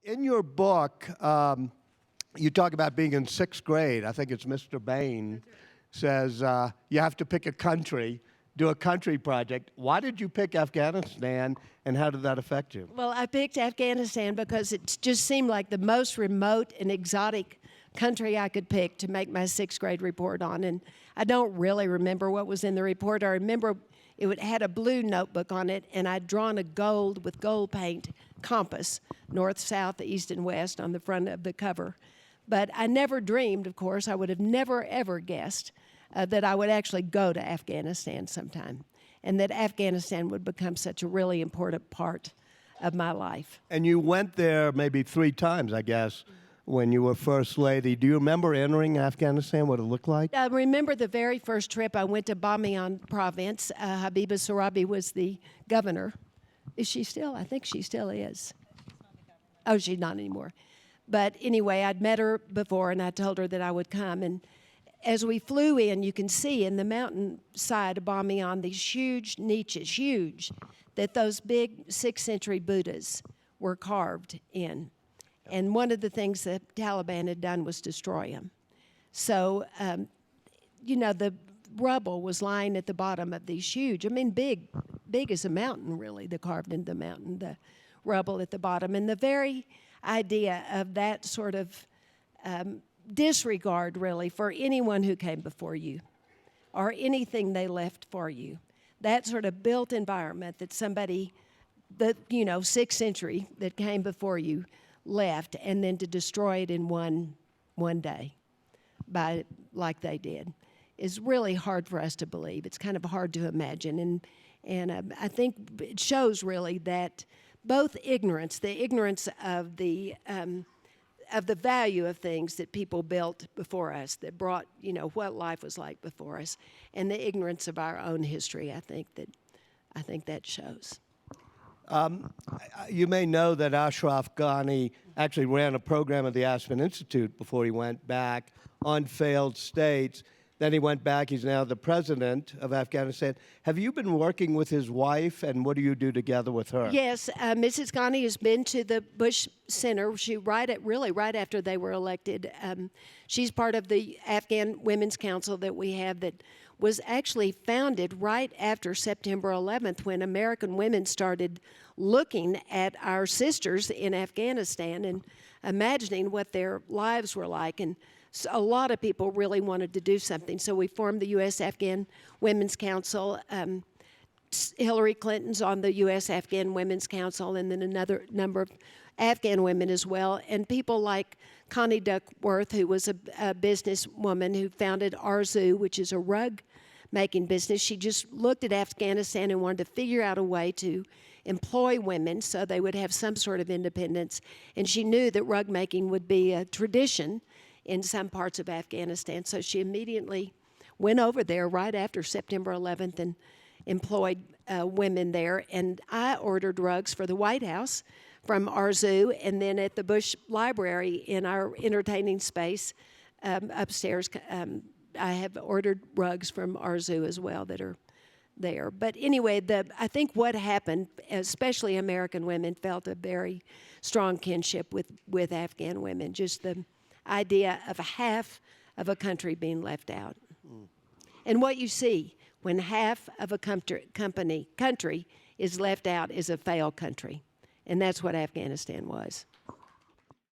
In your book, you talk about being in sixth grade. I think it's Mr. Bain says you have to pick a country, do a country project. Why did you pick Afghanistan, and how did that affect you? Well, I picked Afghanistan because it just seemed like the most remote and exotic country I could pick to make my sixth grade report on. And I don't really remember what was in the report. I remember it had a blue notebook on it, and I'd drawn a gold with gold paint compass, north, south, east, and west on the front of the cover. But I never dreamed, of course, I would have never, ever guessed that I would actually go to Afghanistan sometime, and that Afghanistan would become such a really important part of my life. And you went there maybe 3 times, I guess, when you were First Lady. Do you remember entering Afghanistan, what it looked like? I remember the very first trip I went to Bamiyan province. Habiba Sorabi was the governor. Is she still? I think she still is. Oh, she's not anymore. But anyway, I'd met her before, and I told her that I would come. And as we flew in, you can see in the mountainside of Bamiyan these huge niches, huge, that those big 6th century Buddhas were carved in. And one of the things the Taliban had done was destroy them. So, the rubble was lying at the bottom of these huge, big as a mountain, really, the carved into the mountain, the rubble at the bottom. And the very idea of that sort of disregard, really, for anyone who came before you or anything they left for you, that sort of built environment that somebody, 6th century that came before you left, and then to destroy it in one day like they did is really hard for us to believe. It's kind of hard to imagine. And I think it shows really that both ignorance, the ignorance of the value of things that people built before us, that brought, what life was like before us, and the ignorance of our own history, I think that shows. You may know that Ashraf Ghani actually ran a program at the Aspen Institute before he went back on failed states. Then he went back. He's now the president of Afghanistan. Have you been working with his wife, and what do you do together with her? Yes, Mrs. Ghani has been to the Bush Center. Right after they were elected. She's part of the Afghan Women's Council that we have that was actually founded right after September 11th, when American women started looking at our sisters in Afghanistan and imagining what their lives were like. And so a lot of people really wanted to do something. So we formed the U.S. Afghan Women's Council. Hillary Clinton's on the U.S. Afghan Women's Council, and then another number of Afghan women as well. And people like Connie Duckworth, who was a businesswoman who founded Arzu, which is a rug making business. She just looked at Afghanistan and wanted to figure out a way to employ women so they would have some sort of independence. And she knew that rug making would be a tradition in some parts of Afghanistan. So she immediately went over there right after September 11th and employed women there. And I ordered rugs for the White House from Arzu, and then at the Bush Library in our entertaining space upstairs, I have ordered rugs from Arzu as well that are there. But anyway, I think what happened, especially American women, felt a very strong kinship with Afghan women, just the idea of half of a country being left out. And what you see when half of a country is left out is a failed country. And that's what Afghanistan was.